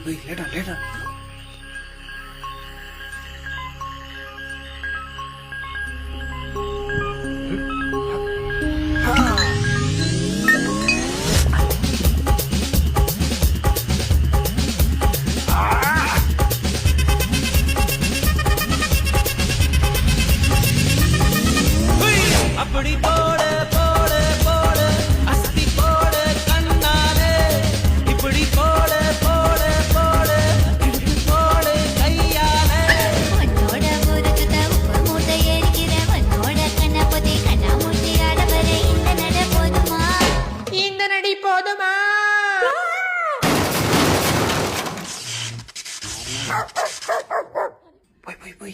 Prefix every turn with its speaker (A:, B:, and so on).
A: லேட்டா
B: அப்படி போடு போடு போடு அஸ்தி போடு கண்ணாலே இப்படி போடு போடு போடு இப்படி போடு கையாலே
C: உன்னோட ஊருக்கு உப்பு மூட்டை ஏறிக்கிற உன்னோட கண்ணபதி கண்ணாமூச்சி ஆடவர இந்த நட போதுமா
D: இந்த நடி போதுமா?
A: போய்